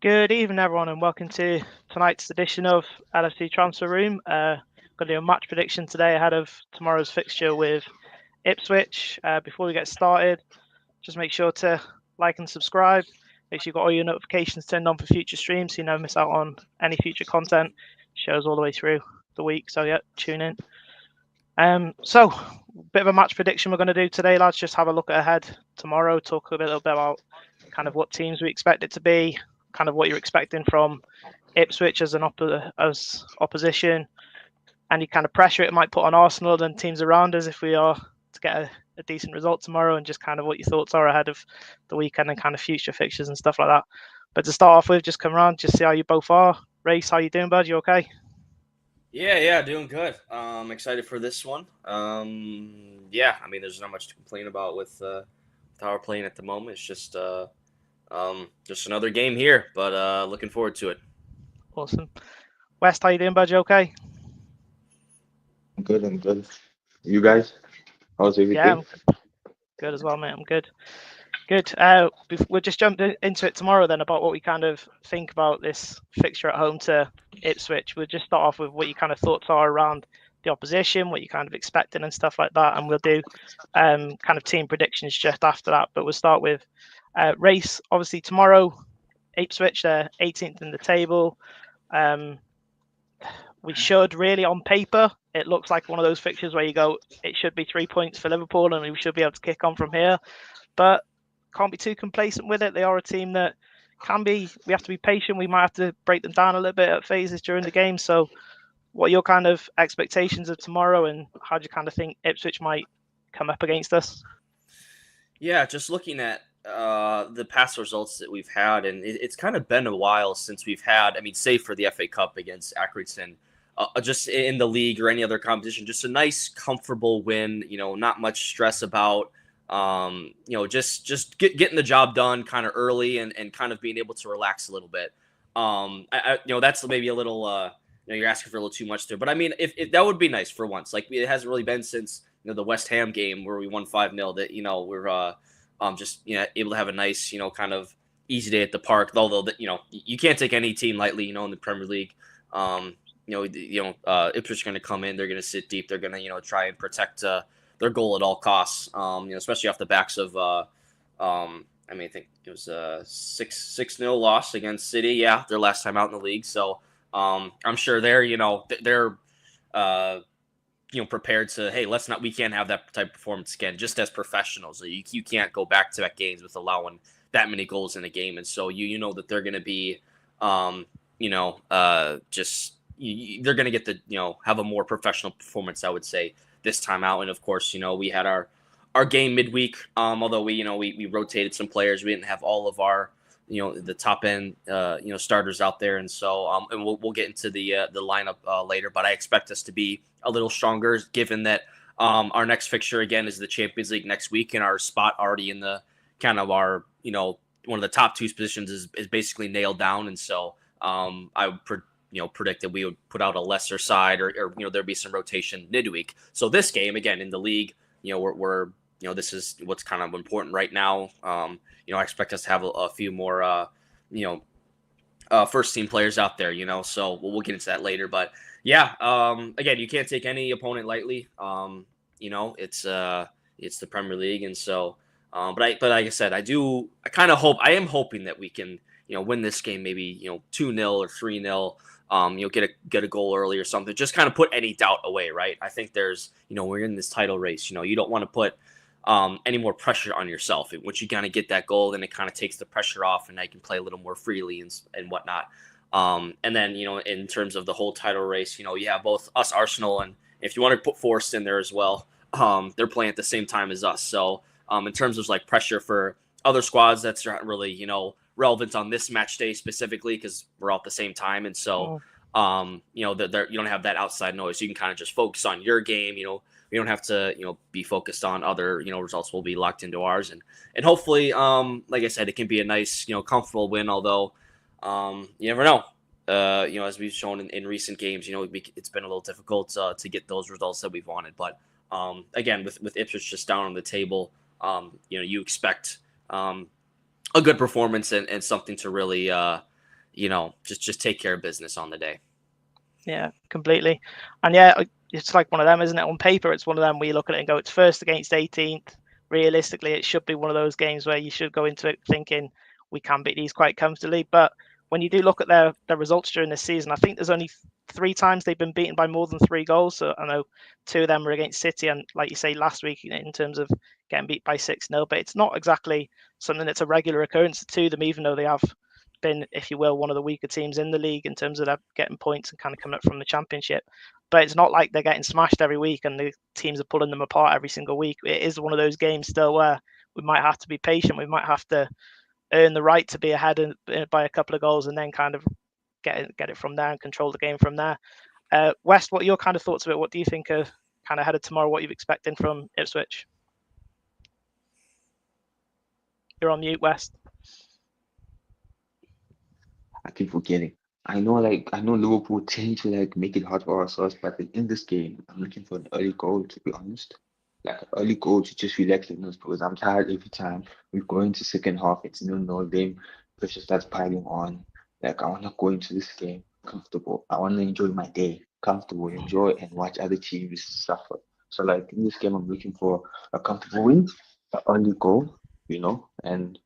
Good evening, everyone, and welcome to tonight's edition of LFC Transfer Room. Going to do a match prediction today ahead of tomorrow's fixture with Ipswich. Before we get started, just make sure to like and subscribe. Make sure you've got all your notifications turned on for future streams so you never miss out on any future content. Shows all the way through the week, so yeah, tune in. So, bit of a match prediction we're going to do today, lads. Just have a look ahead tomorrow, talk a little bit about kind of what teams we expect it to be, kind of what you're expecting from Ipswich as as opposition, any kind of pressure it might put on Arsenal and teams around us if we are to get a decent result tomorrow, and just kind of what your thoughts are ahead of the weekend and kind of future fixtures and stuff like that. But to start off with, just come around, just see how you both are. Race, how you doing, bud? You okay? Yeah, doing good. Excited for this one. Yeah, I mean, there's not much to complain about with how we're playing at the moment. It's just another game here, but looking forward to it. Awesome. West, how you doing, bud? You okay? I'm good. You guys? How's Yeah, everything? I'm good as well, mate. I'm good. Good. We'll just jump into it tomorrow then about what we kind of think about this fixture at home to Ipswich. We'll just start off with what your kind of thoughts are around the opposition, what you're kind of expecting and stuff like that. And we'll do kind of team predictions just after that. But we'll start with race. Obviously, tomorrow, Ipswich, they're 18th in the table. We should really, on paper, it looks like one of those fixtures where you go, it should be 3 points for Liverpool and we should be able to kick on from here. But can't be too complacent with it. They are a team that we have to be patient. We might have to break them down a little bit at phases during the game. So what are your kind of expectations of tomorrow, and how do you kind of think Ipswich might come up against us? Yeah, just looking at the past results that we've had, and it's kind of been a while since we've had, I mean, save for the FA Cup against Accrington, just in the league or any other competition, just a nice, comfortable win, not much stress about just getting the job done kind of early and kind of being able to relax a little bit. That's maybe a little, you're asking for a little too much there, but I mean, if that would be nice for once. Like, it hasn't really been since the West Ham game where we won 5-0 that we're just able to have a nice kind of easy day at the park. Although you can't take any team lightly in the Premier League. Ipswich are going to come in, they're going to sit deep, they're going to try and protect their goal at all costs, especially off the backs of, I think it was a 6-0 loss against City. Yeah, their last time out in the league. So I'm sure they're prepared to, hey, we can't have that type of performance again, just as professionals. You can't go back to back games with allowing that many goals in a game. And so you know that they're going to be, they're going to get have a more professional performance, I would say, this time out. And of course, we had our game midweek. Although we rotated some players, we didn't have all of our the top end starters out there, and so and we'll get into the lineup later. But I expect us to be a little stronger, given that our next fixture again is the Champions League next week, and our spot already in the kind of our one of the top two positions is basically nailed down. And so I would predict that we would put out a lesser side, or there'd be some rotation midweek. So this game again in the league, we're this is what's kind of important right now. I expect us to have a few more first team players out there. So we'll get into that later. But yeah, again, you can't take any opponent lightly. It's the Premier League, and so but like I said, I am hoping that we can win this game, maybe 2-0 or 3-0. Get a goal early or something. Just kind of put any doubt away, right? I think there's, we're in this title race. You don't want to put any more pressure on yourself. And once you kind of get that goal, then it kind of takes the pressure off, and I can play a little more freely and whatnot. And then in terms of the whole title race, both us, Arsenal, and if you want to put Forest in there as well, they're playing at the same time as us. So in terms of like pressure for other squads, that's not really relevant on this match day specifically, because we're all at the same time. And so you don't have that outside noise. You can kind of just focus on your game. We don't have to be focused on other results. We'll be locked into ours, and hopefully like I said, it can be a nice comfortable win, although you never know. As we've shown in recent games, it's been a little difficult to get those results that we've wanted. But again, with Ipswich just down on the table, you expect a good performance and something to really just take care of business on the day. Yeah, completely. And yeah, it's like one of them, isn't it? On paper, it's one of them where you look at it and go, it's first against 18th. Realistically, it should be one of those games where you should go into it thinking we can beat these quite comfortably. But when you do look at their results during this season, I think there's only 3 times they've been beaten by more than 3 goals. So I know 2 of them were against City, and like you say, last week in terms of getting beat by 6-0. But it's not exactly something that's a regular occurrence to them, even though they have been, if you will, one of the weaker teams in the league in terms of getting points and kind of coming up from the Championship. But it's not like they're getting smashed every week and the teams are pulling them apart every single week. It is one of those games still where we might have to be patient. We might have to earn the right to be ahead by a couple of goals and then kind of get it from there and control the game from there. West, what are your kind of thoughts of it? What do you think are kind of ahead of tomorrow? What you're expecting from Ipswich? You're on mute, West. I keep forgetting. I know Liverpool tend to make it hard for ourselves, but in this game, I'm looking for an early goal, to be honest. Like an early goal to just relax the nerves, because I'm tired every time we go into second half, it's 0-0, then pressure starts piling on. Like, I wanna go into this game comfortable. I wanna enjoy my day, comfortable, enjoy and watch other teams suffer. So like in this game I'm looking for a comfortable win, an early goal, and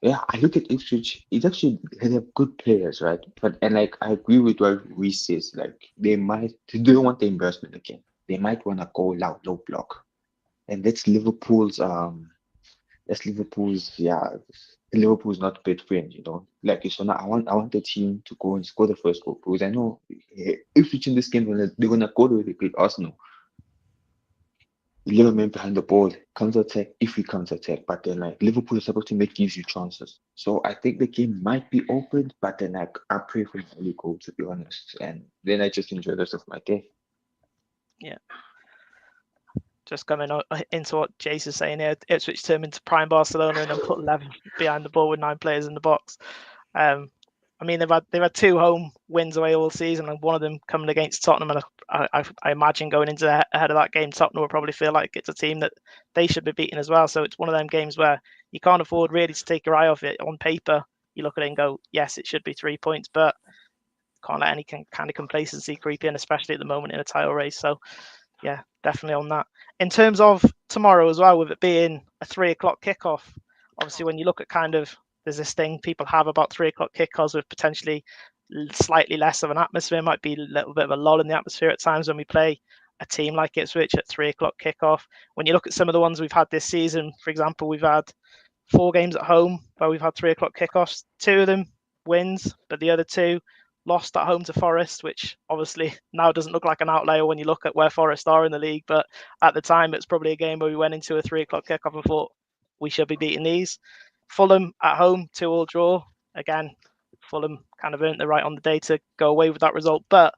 yeah, I look at Ipswich. It's actually they have good players, right? But I agree with what Reece says. Like they don't want the embarrassment again. They might want to go low block, and Liverpool's not bad friend. So now I want the team to go and score the first goal because I know Ipswich in this game they're gonna go to the Arsenal. 11 men behind the ball, counter attack if we counter attack. But then Liverpool is supposed to make gives you chances. So I think the game might be open, but then I pray for an early goal, to be honest. And then I just enjoy the rest of my day. Yeah. Just coming into what Jace is saying here, Ipswich turned into prime Barcelona and then put 11 behind the ball with 9 players in the box. I mean, they've had 2 home wins away all season, and one of them coming against Tottenham. And I imagine going into ahead of that game, Tottenham will probably feel like it's a team that they should be beating as well. So it's one of them games where you can't afford really to take your eye off it. On paper, you look at it and go, yes, it should be 3 points, but can't let any kind of complacency creep in, especially at the moment in a title race. So yeah, definitely on that. In terms of tomorrow as well, with it being a 3:00 kickoff, obviously when you look at there's this thing people have about 3:00 kickoffs with potentially slightly less of an atmosphere, might be a little bit of a lull in the atmosphere at times when we play a team like Ipswich at 3:00 kickoff. When you look at some of the ones we've had this season, for example, we've had 4 games at home where we've had 3:00 kickoffs. 2 of them wins, but the other 2 lost at home to Forest, which obviously now doesn't look like an outlier when you look at where Forest are in the league. But at the time, it's probably a game where we went into a 3:00 kickoff and thought we should be beating these. Fulham at home, 2-2 draw. Again, Fulham kind of earned the right on the day to go away with that result. But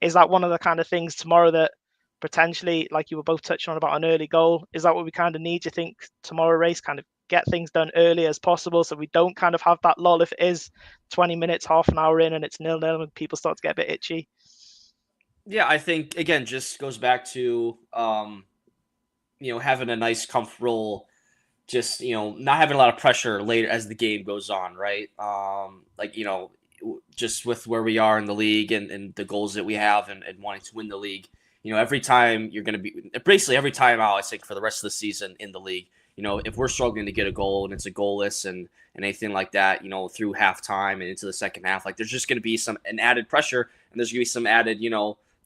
is that one of the kind of things tomorrow that potentially, like you were both touching on about an early goal, is that what we kind of need? Do you think tomorrow race kind of get things done early as possible so we don't kind of have that lull if it is 20 minutes, half an hour in and it's 0-0 and people start to get a bit itchy? Yeah, I think again just goes back to having a nice comfortable, just not having a lot of pressure later as the game goes on, right? Just with where we are in the league and the goals that we have and wanting to win the league. Every time you're going to be basically every time out, I think for the rest of the season in the league, if we're struggling to get a goal and it's a goalless and anything like that, through halftime and into the second half, like there's just going to be an added pressure and there's going to be some added,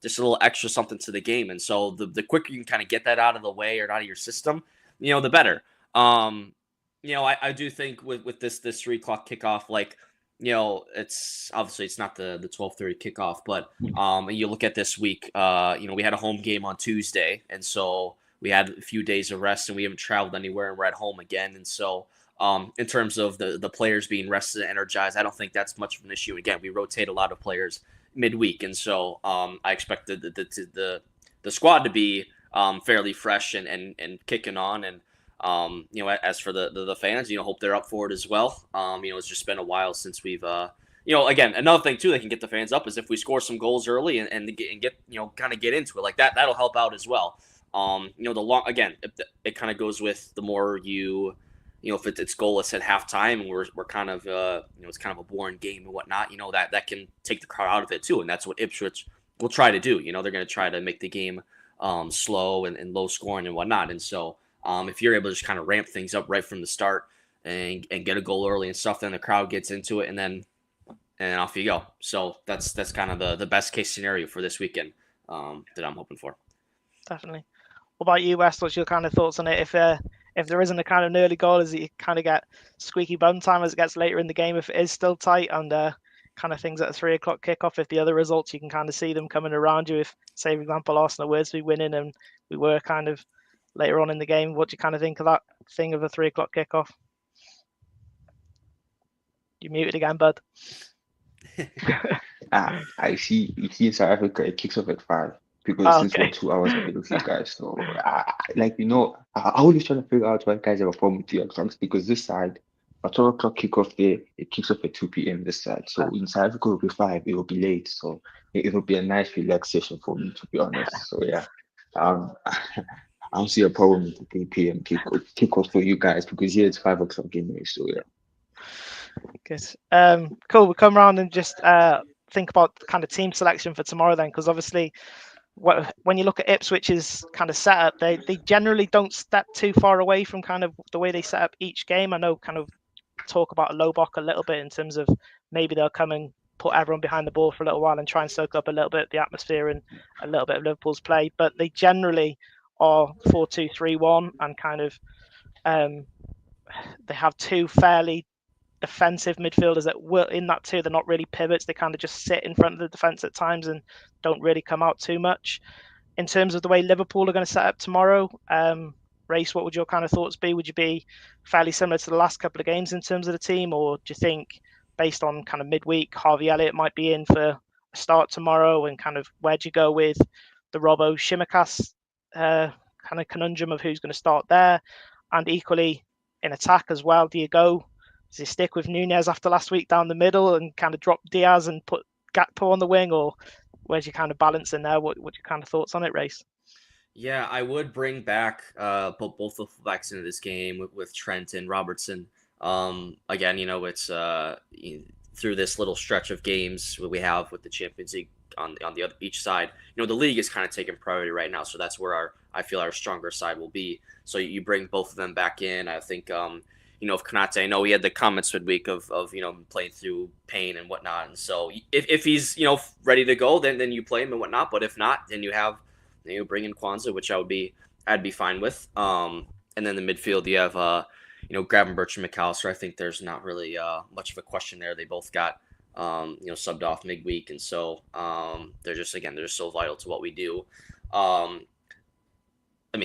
just a little extra something to the game. And so the quicker you can kind of get that out of the way or out of your system, the better. I do think with this 3:00 kickoff, it's obviously it's not the 12:30 kickoff, but you look at this week, we had a home game on Tuesday, and so we had a few days of rest, and we haven't traveled anywhere, and we're at home again, and so in terms of the players being rested and energized, I don't think that's much of an issue. Again, we rotate a lot of players midweek, and so I expect the squad to be fairly fresh and kicking on, and as for the fans, hope they're up for it as well. It's just been a while since we've, again, another thing too that can get the fans up is if we score some goals early and get kind of get into it like that, that'll help out as well. It kind of goes with the more you if it's goalless at halftime and we're kind of it's kind of a boring game and whatnot, that can take the crowd out of it too, and that's what Ipswich will try to do. They're going to try to make the game slow and low scoring and whatnot, and so if you're able to just kind of ramp things up right from the start and get a goal early and stuff, then the crowd gets into it, and then off you go. So that's kind of the best case scenario for this weekend that I'm hoping for. Definitely. What about you, Wes? What's your kind of thoughts on it? If there isn't a kind of an early goal, is it you kind of get squeaky bum time as it gets later in the game if it is still tight, and kind of things at a 3 o'clock kickoff? If the other results, you can kind of see them coming around you. If, say, for example, Arsenal were to be winning and we were kind of later on in the game, what do you kind of think of that thing of a 3 o'clock kickoff? You muted again, bud. I see. You see, in South Africa, it kicks off at 5 because since we're 2 hours ahead of you guys. So, I always try to figure out why guys have a problem with 3 o'clock, because this side, a 12 o'clock kickoff there, it kicks off at 2 p.m. this side. So in South Africa, it will be 5. It will be late. So it will be a nice relaxation for me, to be honest. So yeah, I don't see a problem with the 3 p.m. kickoff for you guys, because here it's 5 o'clock anyway. So yeah. Good. Cool. We'll come around and just think about kind of team selection for tomorrow then, because obviously when you look at Ipswich's kind of setup, they generally don't step too far away from kind of the way they set up each game. I know kind of talk about Lobok a little bit in terms of maybe they'll come and put everyone behind the ball for a little while and try and soak up a little bit of the atmosphere and a little bit of Liverpool's play, but they generally are 4-2-3-1 and kind of they have two fairly defensive midfielders that will in that too. They're not really pivots. They kind of just sit in front of the defense at times and don't really come out too much. In terms of the way Liverpool are going to set up tomorrow, Race, what would your kind of thoughts be? Would you be fairly similar to the last couple of games in terms of the team, or do you think based on kind of midweek, Harvey Elliott might be in for a start tomorrow, and kind of where do you go with the Robbo Shimikas kind of conundrum of who's going to start there? And equally in attack as well, do you stick with Nunez after last week down the middle and kind of drop Diaz and put Gakpo on the wing, or where's your kind of balance in there? What's your kind of thoughts on it, Race? Yeah, I would bring back both the fullbacks into this game with Trent and Robertson. Again, it's through this little stretch of games we have with the Champions League on the other each side. The league is kind of taking priority right now, so that's where I feel our stronger side will be. So you bring both of them back in. I think if Konate, I know we had the comments midweek of playing through pain and whatnot, and so if he's ready to go, then you play him and whatnot. But if not, then you bring in Kwanzaa, which I'd be fine with. And then the midfield, you have Gravenberch and McAllister. I think there's not really much of a question there. They both got subbed off midweek, and so they're just so vital to what we do.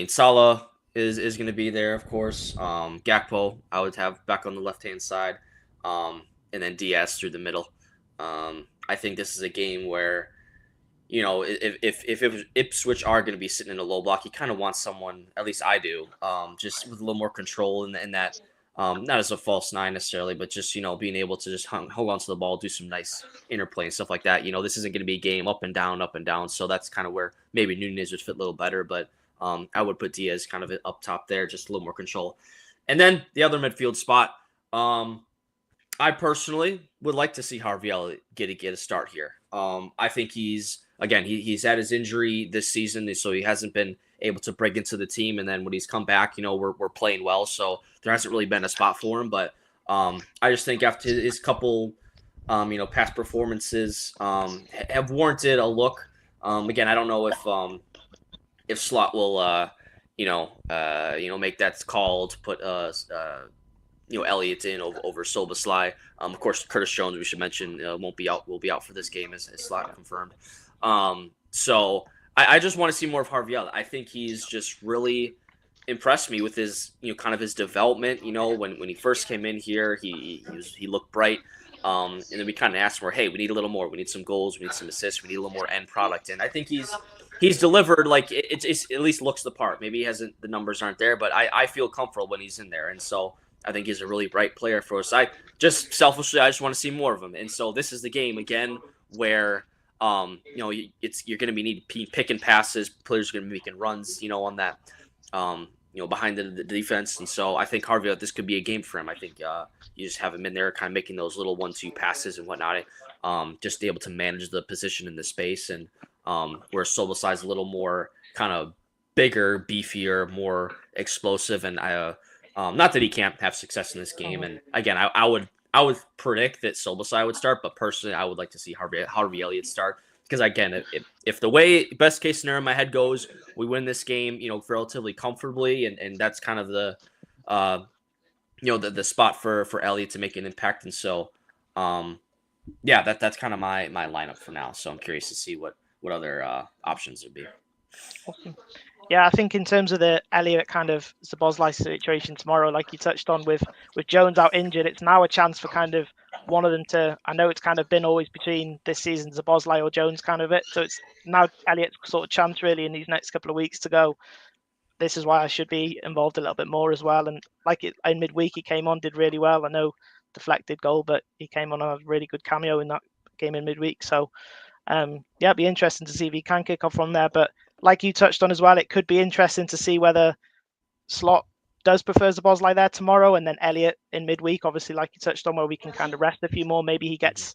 Salah is going to be there, of course. Gakpo, I would have back on the left-hand side, and then Diaz through the middle. I think this is a game where, if Ipswich are going to be sitting in a low block, you kind of want someone, at least I do, just with a little more control in that, not as a false nine necessarily, but just, being able to just hold on to the ball, do some nice interplay and stuff like that. This isn't going to be a game up and down. So that's kind of where maybe Nunez would fit a little better, but I would put Diaz kind of up top there, just a little more control. And then the other midfield spot, I personally would like to see Harvey Elliott get a start here. I think he's had his injury this season, so he hasn't been able to break into the team. And then when he's come back, we're playing well, so there hasn't really been a spot for him. But I just think after his couple, past performances have warranted a look. Again, I don't know if Slot will, make that call to put, Elliott in over Soboslai. Of course, Curtis Jones, we should mention, will be out for this game as Slot confirmed. So I just want to see more of Harvey Elliott. I think he's just really impressed me with his, kind of his development. When he first came in here, he looked bright. And then we kind of asked him, hey, we need a little more. We need some goals. We need some assists. We need a little more end product. And I think he's delivered. Like it's at least looks the part. Maybe he hasn't. The numbers aren't there, but I feel comfortable when he's in there. And so I think he's a really bright player for us. I just want to see more of him. And so this is the game again where you're going to be needing pick and passes. Players are going to be making runs, on that behind the defense. And so I think Harvey, this could be a game for him. I think you just have him in there kind of making those little 1-2 passes and whatnot, just be able to manage the position in the space. And where Soboslai's a little more kind of bigger, beefier, more explosive. And not that he can't have success in this game. And again, I would predict that Soboslai would start, but personally, I would like to see Harvey Elliott start. Because again, if the way best case scenario in my head goes, we win this game, relatively comfortably, and that's kind of the, the spot for Elliott to make an impact. And so, that's kind of my lineup for now. So I'm curious to see what other options would be. Awesome. Yeah, I think in terms of the Elliott kind of Szoboszlai situation tomorrow, like you touched on with Jones out injured, it's now a chance for kind of one of them to, I know it's kind of been always between this season, Szoboszlai or Jones kind of it. So it's now Elliott's sort of chance really in these next couple of weeks to go, this is why I should be involved a little bit more as well. And in midweek, he came on, did really well. I know deflected goal, but he came on a really good cameo in that game in midweek. So it'd be interesting to see if he can kick off from there. But like you touched on as well, it could be interesting to see whether Slot does prefer Szoboszlai there tomorrow, and then Elliott in midweek, obviously, like you touched on, where we can kind of rest a few more. Maybe he gets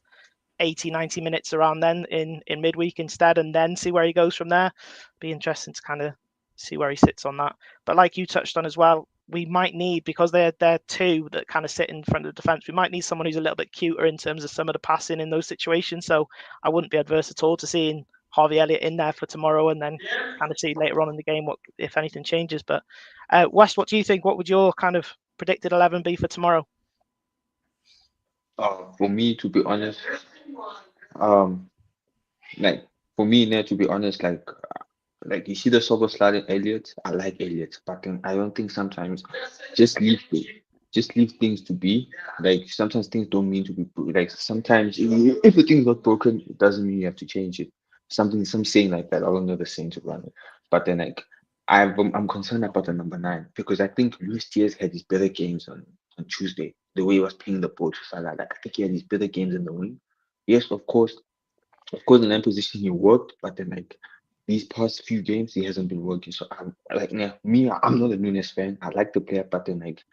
80, 90 minutes around then in midweek instead, and then see where he goes from there. Be interesting to kind of see where he sits on that. But like you touched on as well, we might need, because they're two that kind of sit in front of the defense, we might need someone who's a little bit cuter in terms of some of the passing in those situations. So I wouldn't be adverse at all to seeing Harvey Elliott in there for tomorrow, and then kind of see later on in the game what, if anything, changes. But Wes, what do you think? What would your kind of predicted 11 be for tomorrow? For me, to be honest, like you see the Soboslai and Elliott, I like Elliott, but then I don't think sometimes just leave things to be. Like sometimes things don't mean to be like sometimes if the thing's not broken, it doesn't mean you have to change it. Some saying like that. I don't know the saying to run it, but then like I'm concerned about the number 9 because I think Luis Diaz had his better games on Tuesday. The way he was playing the ball to Salah, like I think he had his better games in the wing. Yes, of course, in that position he worked, but then like these past few games he hasn't been working. So I'm like, I'm not a Nunes fan. I like the player, but then like,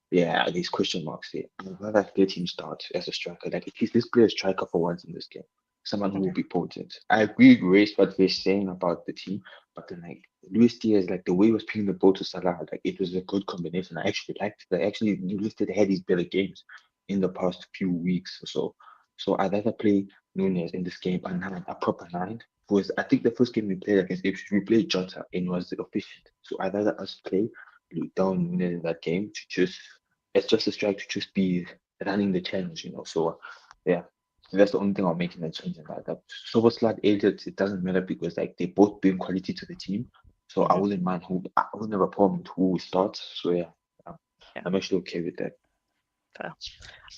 yeah, there's question marks here. I'd rather let him start as a striker. Like at least this player is striker for once in this game. Someone who will be potent. I agree with Race what they're saying about the team, but then like Luis Diaz, like the way he was playing the ball to Salah, like it was a good combination. I actually liked it. Actually, Luis Diaz had his better games in the past few weeks or so. So I'd rather play Nunes in this game a proper 9. Because I think the first game we played against Ipswich, we played Jota and it was efficient. So I'd rather us play down Nunes in that game to just, it's just a strike to just be running the challenge, So yeah. So that's the only thing I'm making that change in that. Soboslai, Elliott, it doesn't matter because like they both bring quality to the team. So I wouldn't mind I wouldn't have a problem with who starts. So yeah, I'm actually okay with that. Fair.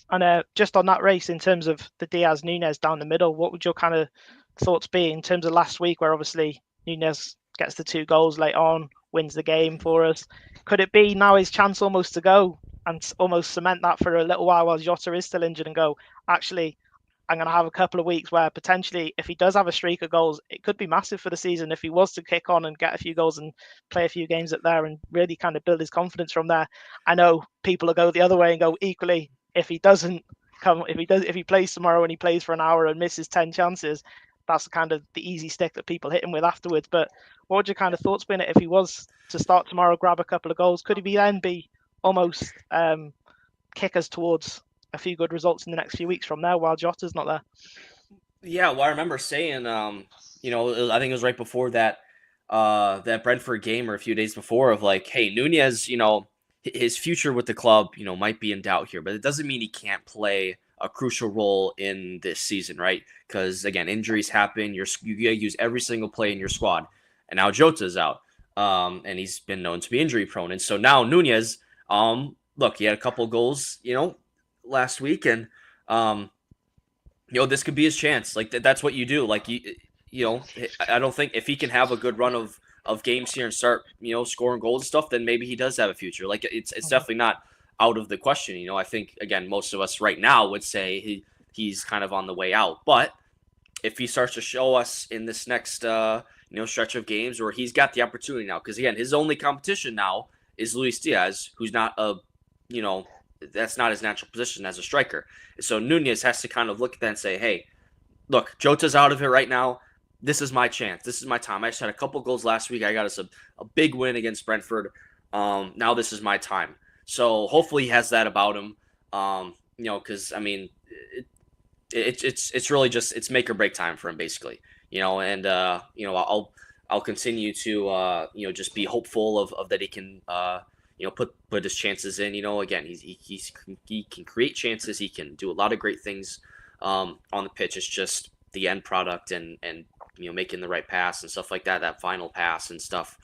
And just on that race, in terms of the Diaz Nunes down the middle, what would your kind of thoughts be in terms of last week, where obviously Nunes gets the 2 goals late on, wins the game for us? Could it be now his chance almost to go and almost cement that for a little while Jota is still injured and go, actually, I'm going to have a couple of weeks where potentially if he does have a streak of goals, it could be massive for the season if he was to kick on and get a few goals and play a few games up there and really kind of build his confidence from there. I know people will go the other way and go equally, if he doesn't come, if he plays tomorrow and he plays for an hour and misses 10 chances, that's kind of the easy stick that people hit him with afterwards. But what would your kind of thoughts be in it if he was to start tomorrow, grab a couple of goals? Could he then be almost kick us towards a few good results in the next few weeks from there while Jota's not there? Yeah, well, I remember saying, I think it was right before that Brentford game or a few days before of like, hey, Nunez, his future with the club, might be in doubt here, but it doesn't mean he can't play a crucial role in this season, right? Because again, injuries happen. You gotta use every single play in your squad, and now Jota's out, and he's been known to be injury prone, and so now Nunez, look, he had a couple goals, last week, and this could be his chance. Like that's what you do. Like I don't think if he can have a good run of games here and start scoring goals and stuff, then maybe he does have a future. Like it's definitely not out of the question. I think again most of us right now would say he's kind of on the way out, but if he starts to show us in this next stretch of games, or he's got the opportunity now, because again his only competition now is Luis Diaz, who's not that's not his natural position as a striker. So Nunez has to kind of look at that and say, hey, look, Jota's out of it right now. This is my chance. This is my time. I just had a couple goals last week. I got us a big win against Brentford. Now this is my time. So hopefully he has that about him. Because I mean, it's really just it's make or break time for him basically. And I'll continue to just be hopeful of that he can put his chances in. Again, he can create chances. He can do a lot of great things on the pitch. It's just the end product and making the right pass and stuff like that. That final pass and stuff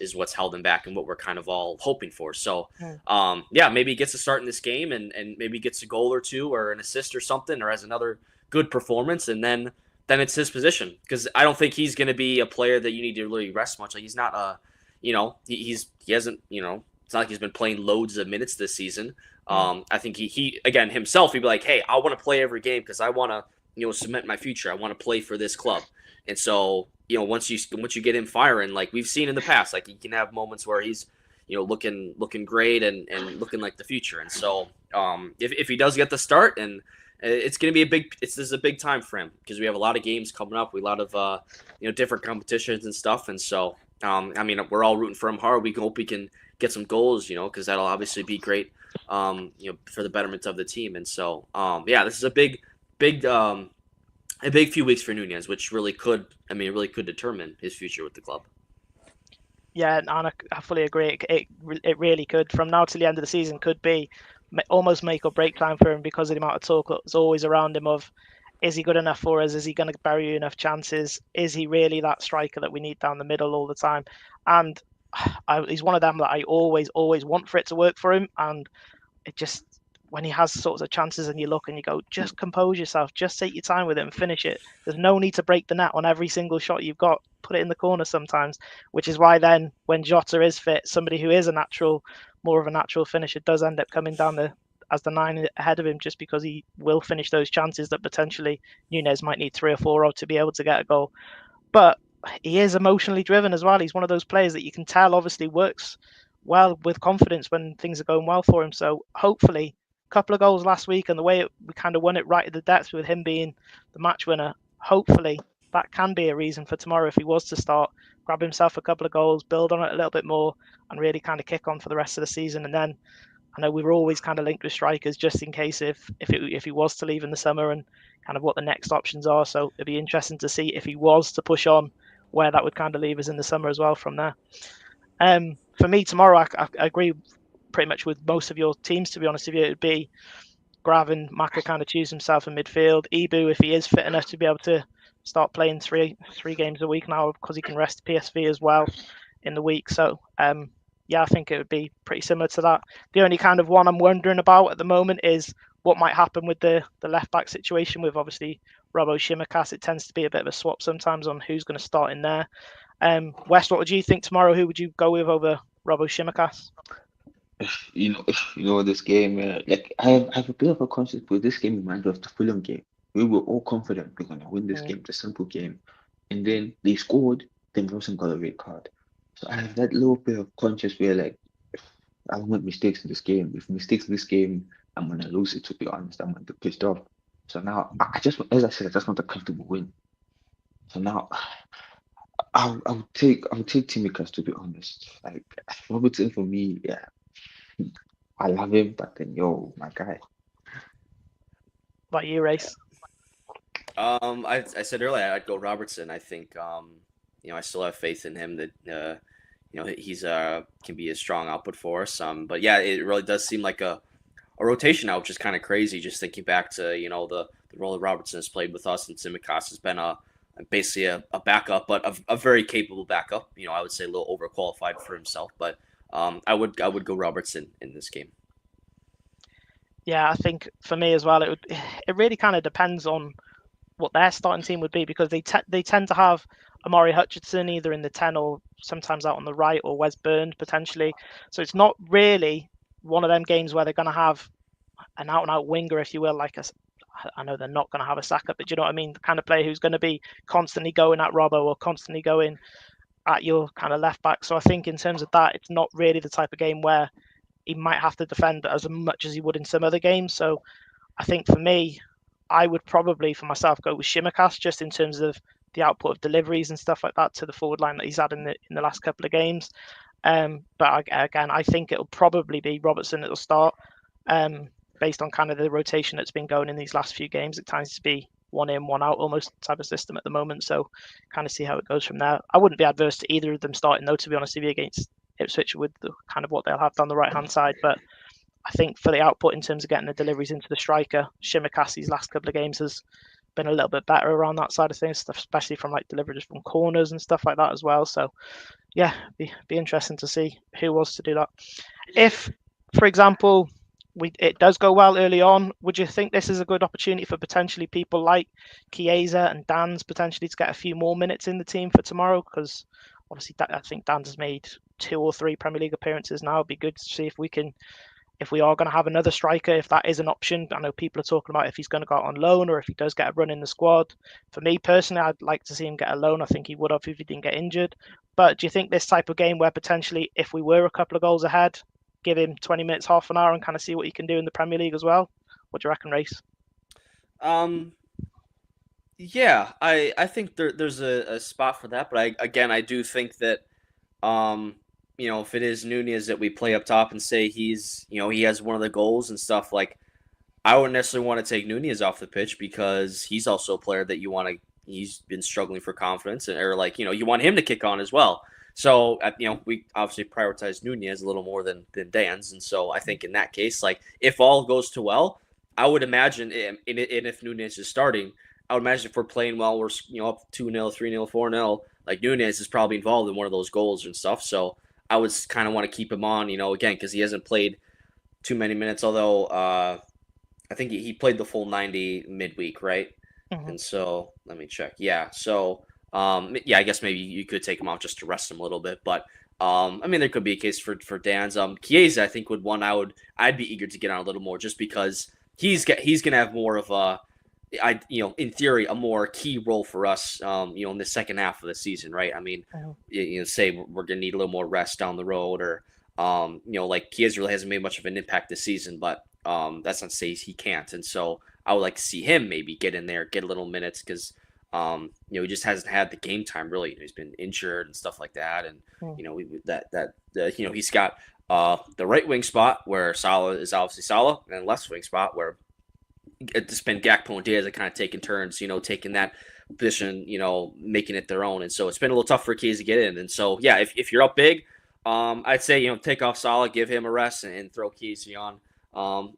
is what's held him back and what we're kind of all hoping for. So maybe he gets a start in this game and maybe gets a goal or two or an assist or something, or has another good performance, and then it's his position, because I don't think he's going to be a player that you need to really rest much. Like, he's not he hasn't, it's not like he's been playing loads of minutes this season. I think he again himself, he'd be like, hey, I want to play every game because I want to cement my future. I want to play for this club. And so once you get him firing, like we've seen in the past, like he can have moments where he's looking great and looking like the future. And so if he does get the start, and it's going to be this is a big time for him, because we have a lot of games coming up, a lot of different competitions and stuff. And so I mean, we're all rooting for him hard. We hope we can get some goals, because that'll obviously be great for the betterment of the team. And so this is a big few weeks for Nunez, which really could determine his future with the club. Yeah, and I fully agree. It really could. From now till the end of the season could be almost make or break time for him, because of the amount of talk that's always around him of, is he good enough for us? Is he going to bury you enough chances? Is he really that striker that we need down the middle all the time? And he's one of them that I always want for it to work for him. And it just, when he has sorts of chances and you look and you go, just compose yourself, just take your time with it and finish it. There's no need to break the net on every single shot you've got. Put it in the corner sometimes, which is why then when Jota is fit, somebody who is more of a natural finisher does end up coming down as the 9 ahead of him, just because he will finish those chances that potentially Nunez might need 3 or 4 of to be able to get a goal. But he is emotionally driven as well. He's one of those players that you can tell obviously works well with confidence when things are going well for him. So hopefully, a couple of goals last week and the way we kind of won it right at the depths with him being the match winner, hopefully that can be a reason for tomorrow if he was to start, grab himself a couple of goals, build on it a little bit more, and really kind of kick on for the rest of the season. And then I know we were always kind of linked with strikers just in case if he was to leave in the summer, and kind of what the next options are. So it'd be interesting to see if he was to push on, where that would kind of leave us in the summer as well from there. For me tomorrow, I agree pretty much with most of your teams, to be honest with you. It would be Grav and Maka kind of choose himself in midfield. Ibu, if he is fit enough to be able to start playing three games a week now, because he can rest PSV as well in the week. So I think it would be pretty similar to that. The only kind of one I'm wondering about at the moment is what might happen with the left back situation with obviously Robbo Shimikas. It tends to be a bit of a swap sometimes on who's going to start in there. Wes, what would you think tomorrow? Who would you go with over Robbo Shimikas? This game, like I have a bit of a conscience with this game reminds me of the Fulham game. We were all confident we're gonna win this game. It's a simple game, and then they scored. Then Wilson got a red card. So I have that little bit of conscience where, like, I don't want mistakes in this game. If mistakes in this game, I'm gonna lose it. To be honest, I'm gonna be pissed off. So now I just, as I said, I just want a comfortable win. So now I'll take Timikas, to be honest. Like, Robertson for me, yeah. I love him, but then my guy. What about you, Race? I said earlier I'd go Robertson. I think I still have faith in him that he's can be a strong output for us. But yeah, it really does seem like a rotation now, which is kind of crazy. Just thinking back to the role that Robertson has played with us, and Tsimikas has been basically a backup, but a very capable backup. I would say a little overqualified for himself, but I would go Robertson in this game. Yeah, I think for me as well, it really kind of depends on what their starting team would be, because they tend to have Amari Hutchinson either in the 10 or sometimes out on the right, or Wes Burns potentially. So it's not really one of them games where they're going to have an out-and-out winger, if you will, like I know they're not going to have a Saka, but do you know what I mean? The kind of player who's going to be constantly going at Robbo or constantly going at your kind of left back. So I think in terms of that, it's not really the type of game where he might have to defend as much as he would in some other games. So I think for me, I would probably for myself go with Shimikas just in terms of the output of deliveries and stuff like that to the forward line that he's had in the last couple of games. But again, I think it'll probably be Robertson that'll start. Based on kind of the rotation that's been going in these last few games, it tends to be one in, one out almost type of system at the moment. So kind of see how it goes from there. I wouldn't be adverse to either of them starting though, to be honest with you, against Ipswich with the kind of what they'll have down the right hand side. But I think for the output in terms of getting the deliveries into the striker, Shimikasi's last couple of games has been a little bit better around that side of things, especially from like deliveries from corners and stuff like that as well. So yeah, be interesting to see who was to do that. If, for example, it does go well early on, would you think this is a good opportunity for potentially people like Chiesa and Dan's potentially to get a few more minutes in the team for tomorrow? Because obviously I think Dan's has made 2 or 3 Premier League appearances now. It'd be good to see if we are going to have another striker, if that is an option. I know people are talking about if he's going to go out on loan or if he does get a run in the squad. For me personally, I'd like to see him get a loan. I think he would have if he didn't get injured. But do you think this type of game where potentially if we were a couple of goals ahead, give him 20 minutes, half an hour and kind of see what he can do in the Premier League as well? What do you reckon, Race? Yeah, I think there's a spot for that. But I do think that, if it is Nunez that we play up top and say he's, he has one of the goals and stuff, like I wouldn't necessarily want to take Nunez off the pitch because he's also a player that he's been struggling for confidence or like, you want him to kick on as well. So, we obviously prioritize Nunez a little more than Dan's. And so I think in that case, like if all goes to well, I would imagine, and if Nunez is starting, I would imagine if we're playing well, we're, up 2-0, 3-0, 4-0, like Nunez is probably involved in one of those goals and stuff. So I would kind of want to keep him on, again, because he hasn't played too many minutes, although I think he played the full 90 midweek, right? Mm-hmm. And so let me check. Yeah. So, I guess maybe you could take him out just to rest him a little bit, but there could be a case for Dan's. Chiesa, I think I'd be eager to get on a little more just because he's gonna have more of in theory, a more key role for us, in the second half of the season, right? Say we're gonna need a little more rest down the road, or like Chiesa really hasn't made much of an impact this season, but that's not to say he can't. And so I would like to see him maybe get in there, get a little minutes because. He just hasn't had the game time really. He's been injured and stuff like that, and he's got the right wing spot where Salah is obviously Salah, and left wing spot where it's been Gakpo and Diaz that kind of taking turns, taking that position, making it their own, and so it's been a little tough for Chiesa to get in. And so if you're up big, I'd say take off Salah, give him a rest, and throw Chiesa on.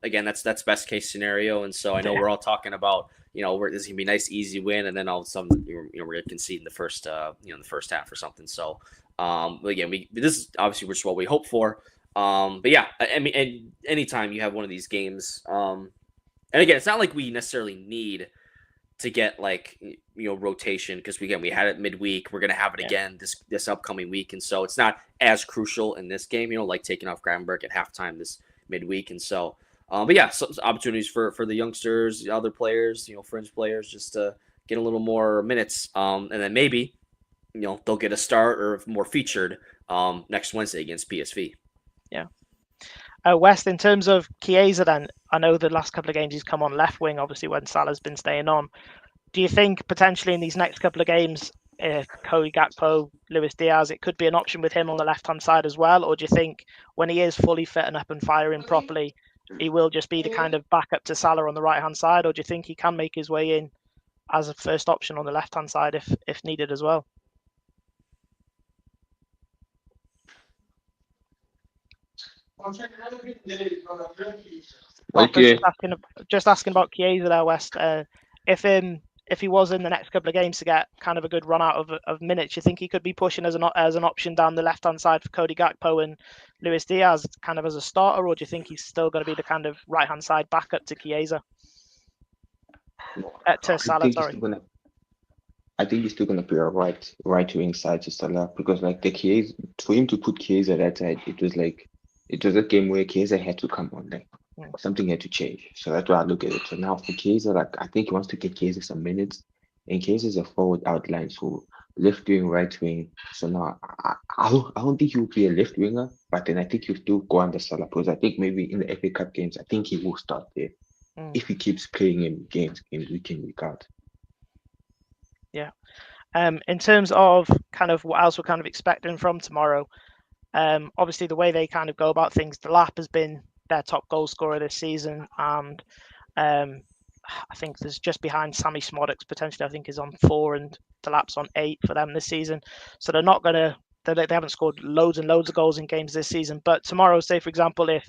Again, that's best case scenario, and so I know we're all talking about. Where this is gonna be a nice, easy win, and then all of a sudden, we're gonna concede in the first, in the first half or something. So, again, this is obviously which is what we hope for. But yeah, and anytime you have one of these games, and again, it's not like we necessarily need to get rotation because we had it midweek. We're gonna have it again this upcoming week, and so it's not as crucial in this game. Like taking off Gravenberg at halftime this midweek, and so. But yeah, some opportunities for the youngsters, the other players, fringe players, just to get a little more minutes. And then maybe, they'll get a start or more featured next Wednesday against PSV. Yeah. West, in terms of Chiesa then, I know the last couple of games he's come on left wing, obviously when Salah's been staying on. Do you think potentially in these next couple of games, Cody Gakpo, Luis Diaz, it could be an option with him on the left-hand side as well? Or do you think when he is fully fit and up and firing properly, he will just be the kind of backup to Salah on the right-hand side, or do you think he can make his way in as a first option on the left-hand side if needed as well? Okay. Just asking about Chiesa there, West. If he was in the next couple of games to get kind of a good run out of minutes, you think he could be pushing as an option down the left hand side for Cody Gakpo and Luis Diaz, kind of as a starter, or do you think he's still going to be the kind of right hand side backup to Chiesa? To Salah, sorry. I think he's still gonna be a right wing side to Salah because the Chiesa, for him to put Chiesa that side, it was a game where Chiesa had to come on, something had to change. So that's why I look at it. So now for Chiesa, I think he wants to get Chiesa some minutes, and Chiesa is a forward outline, so left wing, right wing. So now I don't think he will be a left winger, but then I think he'll still go under Salah because I think maybe in the FA Cup games, I think he will start there Mm, if he keeps playing in games week in, week out. yeah. In terms of kind of what else we're kind of expecting from tomorrow, obviously the way they kind of go about things, Delap has been their top goal scorer this season, and I think there's just behind Sammy Smodix potentially. I think is on 4 and Delap's on 8 for them this season. So they're not gonna. They haven't scored loads and loads of goals in games this season. But tomorrow, say for example, if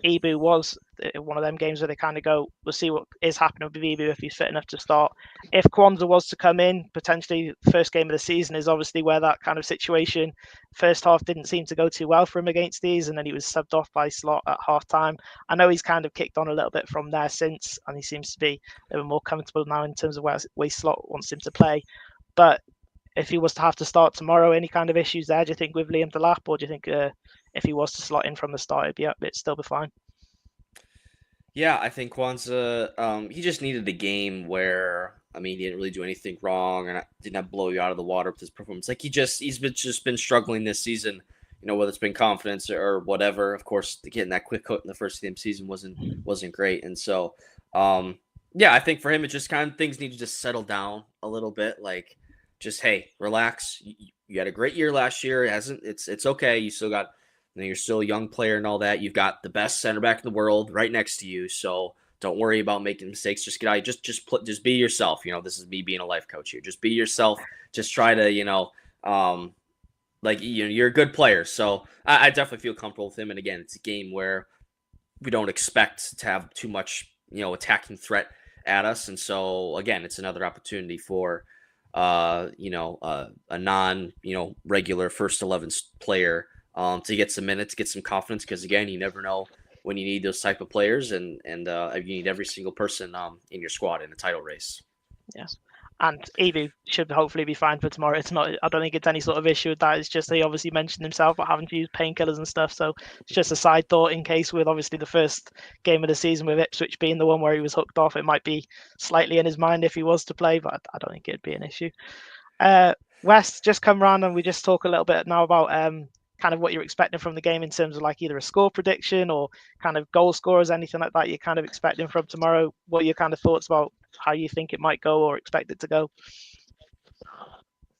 Ibu was one of them games where they kind of go, we'll see what is happening with Ibu if he's fit enough to start. If Kwanzaa was to come in, potentially first game of the season is obviously where that kind of situation. First half didn't seem to go too well for him against these, and then he was subbed off by Slot at half time. I know he's kind of kicked on a little bit from there since, and he seems to be a little more comfortable now in terms of where Slot wants him to play. But if he was to have to start tomorrow, any kind of issues there, do you think, with Liam Delap, or do you think if he was to slot in from the start, it'd still be fine? Yeah, I think Kwanzaa, he just needed a game where, I mean, he didn't really do anything wrong and did not blow you out of the water with his performance. Like he's been struggling this season, whether it's been confidence or whatever. Of course, getting that quick hook in the first game season wasn't great. And so, yeah, I think for him, it just kind of things need to just settle down a little bit. Like, just hey, relax. You had a great year last year. It's okay. You still got, you're still a young player and all that. You've got the best center back in the world right next to you. So don't worry about making mistakes. Just get out. Just be yourself. This is me being a life coach here. Just be yourself. Just try to, you're a good player. So I definitely feel comfortable with him. And again, it's a game where we don't expect to have too much, attacking threat at us. And so again, it's another opportunity for, a non, regular first 11 player to get some minutes, get some confidence. Because again, you never know when you need those type of players, and you need every single person in your squad in a title race. Yeah. And Ebu should hopefully be fine for tomorrow. It's not. I don't think it's any sort of issue with that. It's just he obviously mentioned himself about having to use painkillers and stuff. So it's just a side thought in case with obviously the first game of the season with Ipswich being the one where he was hooked off, it might be slightly in his mind if he was to play, but I don't think it'd be an issue. Wes, just come round and we just talk a little bit now about kind of what you're expecting from the game in terms of like either a score prediction or kind of goal scorers, anything like that you're kind of expecting from tomorrow. What are your kind of thoughts about how you think it might go or expect it to go?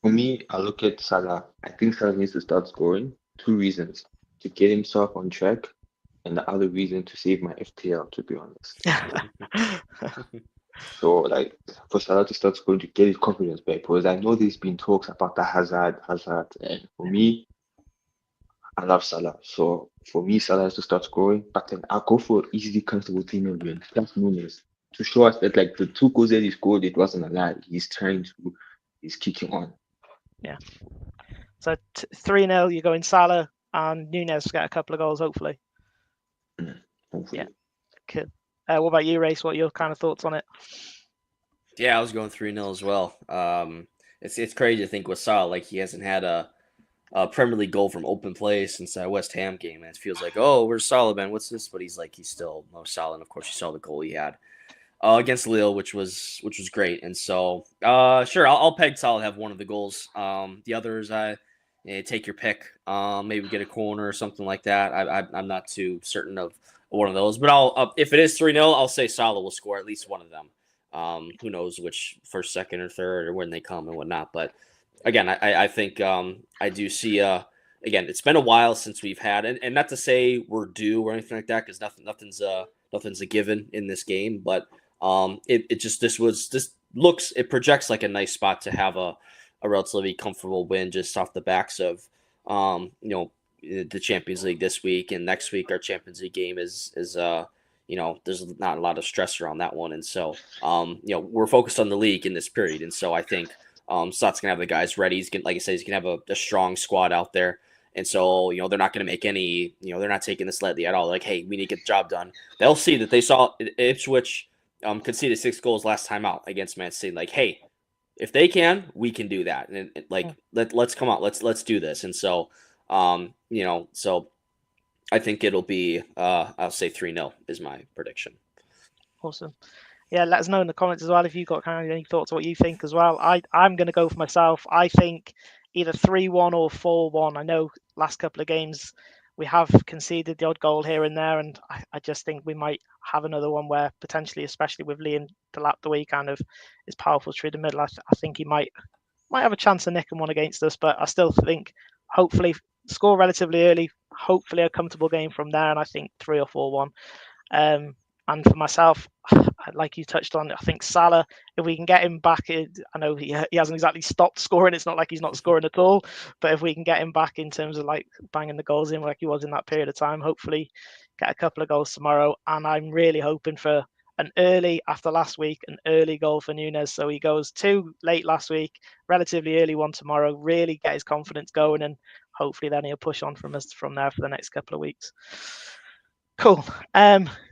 For me, I look at Salah. I think Salah needs to start scoring. 2 reasons: to get himself on track, and the other reason to save my FTL, to be honest. So, like, for Salah to start scoring to get his confidence back, because I know there's been talks about the Hazard, and for me, I love Salah. So, for me, Salah has to start scoring, but then I'll go for easily comfortable team and win. That's Nunes. To show us that, like, the 2 goals that he scored, it wasn't a lie. He's kicking on. Yeah. So 3-0, you're going Salah and Nunes get a couple of goals, hopefully. Hopefully. Yeah. Good. What about you, Race? What are your kind of thoughts on it? Yeah, I was going 3-0 as well. It's crazy to think with Salah, like he hasn't had a Premier League goal from open play since that West Ham game, and it feels like, oh, where's Salah, man? What's this? But he's still Mo Salah, and of course you saw the goal he had against Lille, which was great. And so, sure, I'll peg Salah to have one of the goals. The others, take your pick. Maybe get a corner or something like that. I'm not too certain of one of those, but I'll if it is 3-0, I'll say Salah will score at least one of them. Who knows which first, second, or third, or when they come and whatnot. But again, I think I do see. Again, it's been a while since we've had, and not to say we're due or anything like that, because nothing's a given in this game. But it projects like a nice spot to have a relatively comfortable win just off the backs of the Champions League this week, and next week our Champions League game is there's not a lot of stress around that one. And so, we're focused on the league in this period. And so I think Slot's going to have the guys ready. Like I said, he's going to have a strong squad out there. And so, they're not going to make any, they're not taking this lightly at all. Like, hey, we need to get the job done. They'll see that they saw Ipswich conceded 6 goals last time out against Man City. Like, hey, if they can, we can do that. And let's come out. Let's do this. And so, so I think it'll be, I'll say 3-0 is my prediction. Awesome. Yeah, let us know in the comments as well if you've got kind of any thoughts on what you think as well. I'm going to go for myself. I think either 3-1 or 4-1. I know last couple of games we have conceded the odd goal here and there, and I just think we might have another one where potentially, especially with Liam Delap the way he kind of is powerful through the middle, I think he might have a chance of nicking one against us. But I still think hopefully score relatively early, hopefully a comfortable game from there, and I think 3 or 4-1. And for myself, like you touched on, I think Salah, if we can get him back, I know he hasn't exactly stopped scoring. It's not like he's not scoring at all. But if we can get him back in terms of like banging the goals in like he was in that period of time, hopefully get a couple of goals tomorrow. And I'm really hoping for an early, after last week, an early goal for Nunes. So he goes 2 late last week, relatively early one tomorrow, really get his confidence going. And hopefully then he'll push on from us from there for the next couple of weeks. Cool.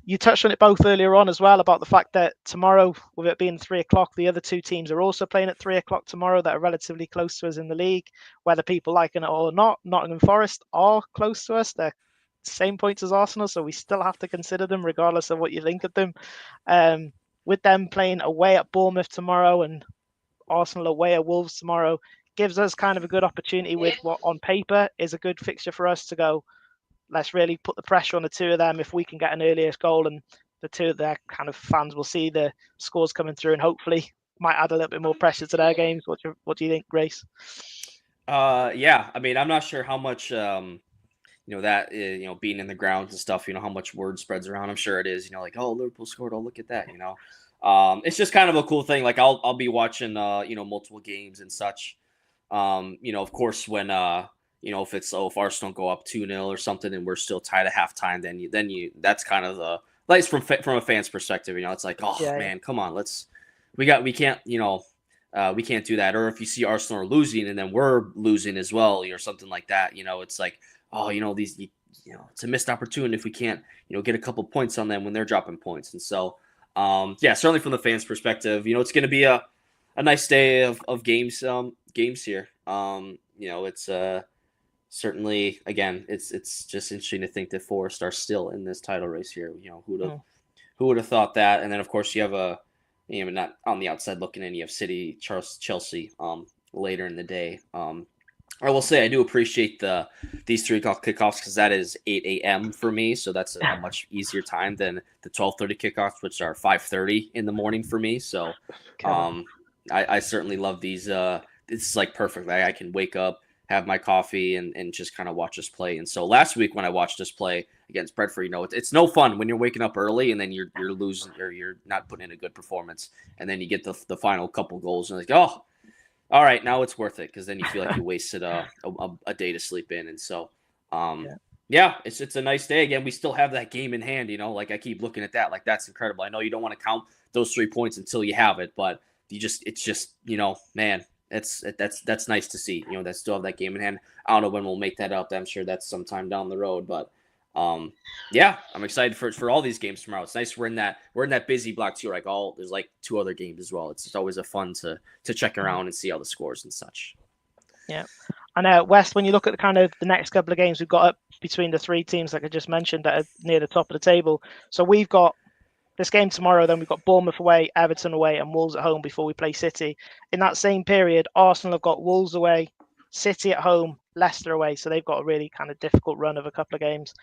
You touched on it both earlier on as well about the fact that tomorrow, with it being 3 o'clock, the other 2 teams are also playing at 3 o'clock tomorrow that are relatively close to us in the league. Whether people like it or not, Nottingham Forest are close to us. They're same points as Arsenal, so we still have to consider them regardless of what you think of them. With them playing away at Bournemouth tomorrow and Arsenal away at Wolves tomorrow, gives us kind of a good opportunity with what on paper is a good fixture for us to go, let's really put the pressure on the 2 of them if we can get an earliest goal, and the 2 of their kind of fans will see the scores coming through and hopefully might add a little bit more pressure to their games. What do you think, Grace? Yeah, I mean, I'm not sure how much that being in the grounds and stuff, how much word spreads around. I'm sure it is, like, oh, Liverpool scored, oh, look at that, it's just kind of a cool thing. Like I'll be watching multiple games and such. Of course when if Arsenal go up 2-0 or something and we're still tied at halftime, then you that's kind of the, like, from a fan's perspective, it's like, oh man, come on, we can't do that. Or if you see Arsenal are losing and then we're losing as well, or something like that, it's like, oh, it's a missed opportunity if we can't, get a couple points on them when they're dropping points. And so, certainly from the fans' perspective, it's going to be a nice day of games here. It's certainly, again, it's just interesting to think that Forest are still in this title race here. Who would have thought that? And then of course you have not on the outside looking in, you have City, Chelsea later in the day. I will say I do appreciate these 3 o'clock kickoffs because that is 8 a.m. for me, so that's a much easier time than the 12:30 kickoffs, which are 5:30 in the morning for me. So, I certainly love these. It's like perfect. I can wake up, have my coffee, and just kind of watch us play. And so last week when I watched us play against Brentford, it's no fun when you're waking up early and then you're losing or you're not putting in a good performance, and then you get the final couple goals and like, oh, all right, now it's worth it, because then you feel like you wasted a day to sleep in. And so, it's a nice day. Again, we still have that game in hand, like I keep looking at that, like that's incredible. I know you don't want to count those 3 points until you have it, but it's just, man, that's nice to see, that still have that game in hand. I don't know when we'll make that up. I'm sure that's sometime down the road, but I'm excited for all these games tomorrow. It's nice we're in that busy block too. Like there's like 2 other games as well. It's just always a fun to check around and see all the scores and such. Yeah. And West, when you look at the next couple of games we've got up between the 3 teams like I just mentioned that are near the top of the table. So we've got this game tomorrow, then we've got Bournemouth away, Everton away, and Wolves at home before we play City. In that same period, Arsenal have got Wolves away, City at home, Leicester away. So they've got a really kind of difficult run of a couple of games.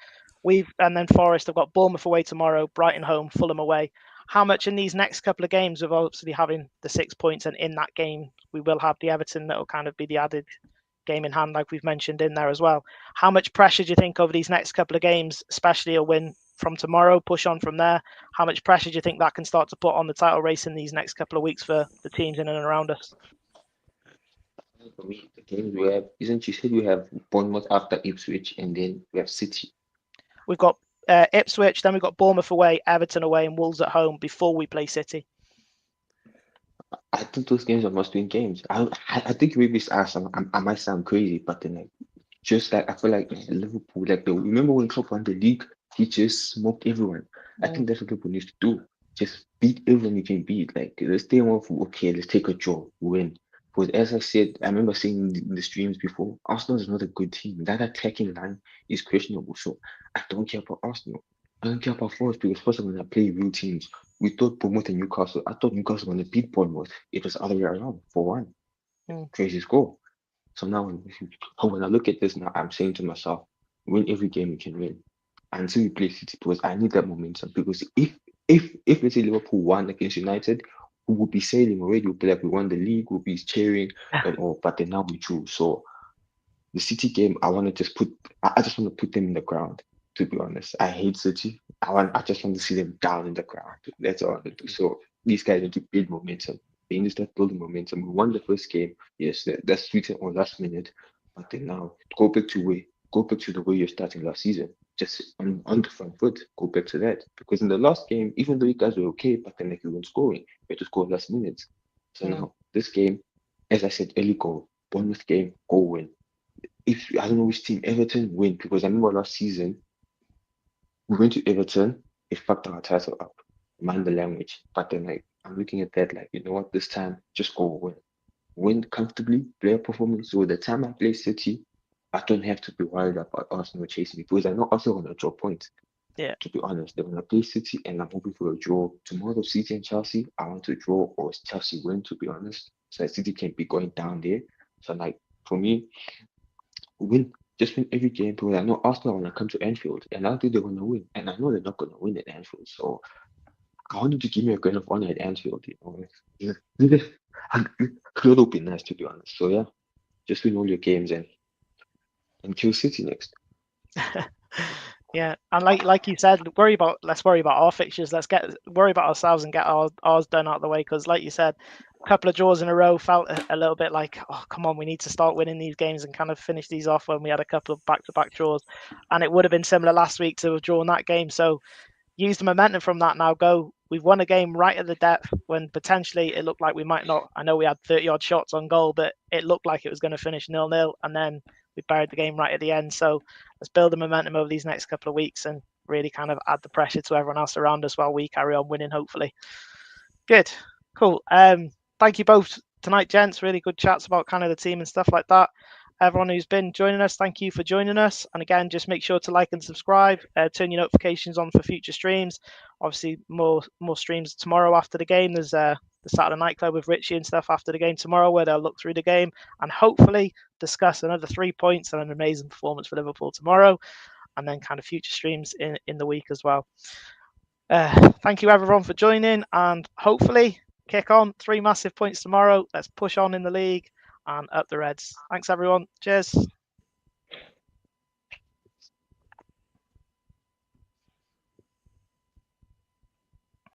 And then Forest have got Bournemouth away tomorrow, Brighton home, Fulham away. How much in these next couple of games, of obviously having the 6 points, and in that game we will have the Everton that will kind of be the added game in hand, like we've mentioned in there as well. How much pressure do you think over these next couple of games, especially a win from tomorrow, push on from there? How much pressure do you think that can start to put on the title race in these next couple of weeks for the teams in and around us? For me, the games we have, isn't you said we have Bournemouth after Ipswich, and then we have City. We've got Ipswich, then we've got Bournemouth away, Everton away, and Wolves at home before we play City. I think those games are must-win games. I think maybe I might sound crazy, but then like, just like I feel like Liverpool, like remember when Klopp won the league, he just smoked everyone. I think that's what Liverpool needs to do. Just beat everyone you can beat. Like let's stay on for, okay, let's take a draw, win. Because as I said, I remember saying in the streams before, Arsenal is not a good team. That attacking line is questionable. So I don't care for Arsenal. I don't care about forwards because first I'm gonna play real teams. We thought Bournemouth and Newcastle. I thought Newcastle were gonna beat Bournemouth. It was the other way around, 4-1. Mm. Crazy score. So now when I look at this now, I'm saying to myself, win every game we can win. Until we play City, because I need that momentum. Because if let's say Liverpool won against United, we would be sailing already. We'll be like we won the league, we'll be cheering and all. But then now we drew. So the City game, I just want to put them in the ground. To be honest, I hate City. I just want to see them down in the ground. That's all I want to do. So these guys need to build momentum. They need to start building momentum. We won the first game. Yes, that's sweet on last minute. But then now go back to the way you're starting last season. Just on the front foot. Go back to that. Because in the last game, even though you guys were okay, but then like you weren't scoring, you had to score last minute. So now this game, as I said, early goal. Bournemouth game, go win. If I don't know which team, Everton win, because I remember last season we went to Everton, it fucked our title up. Mind the language. But then like I'm looking at that like, you know what, this time just go win. Win comfortably, player performance. So the time I play City, I don't have to be worried about Arsenal chasing me because I know Arsenal gonna draw points. Yeah. To be honest, they're gonna play City and I'm hoping for a draw. Tomorrow City and Chelsea, I want to draw or Chelsea win, to be honest. So that City can be going down there. So like for me, win, just win every game because I know Arsenal are going to come to Anfield and I don't think they're going to win. And I know they're not going to win at Anfield. So I want you to give me a grain of honor at Anfield. You know, it would be nice to be honest. So yeah, just win all your games and kill City next. Yeah, and like you said, let's worry about our fixtures. Let's worry about ourselves and get ours done out of the way. Because like you said, a couple of draws in a row felt a little bit like, oh come on, we need to start winning these games and kind of finish these off when we had a couple of back-to-back draws, and it would have been similar last week to have drawn that game. So use the momentum from that now. We've won a game right at the depth when potentially it looked like we might not. I know we had 30 odd shots on goal, but it looked like it was going to finish 0-0, and then we buried the game right at the end. So let's build the momentum over these next couple of weeks and really kind of add the pressure to everyone else around us while we carry on winning, hopefully. Good. Cool. Thank you both tonight, gents. Really good chats about kind of the team and stuff like that. Everyone who's been joining us, thank you for joining us. And again, just make sure to like and subscribe. Turn your notifications on for future streams. Obviously, more streams tomorrow after the game. There's the Saturday Night Club with Richie and stuff after the game tomorrow, where they'll look through the game and hopefully discuss another 3 points and an amazing performance for Liverpool tomorrow, and then kind of future streams in the week as well. Thank you everyone for joining, and hopefully kick on 3 massive points tomorrow. Let's push on in the league and up the Reds. Thanks everyone. Cheers.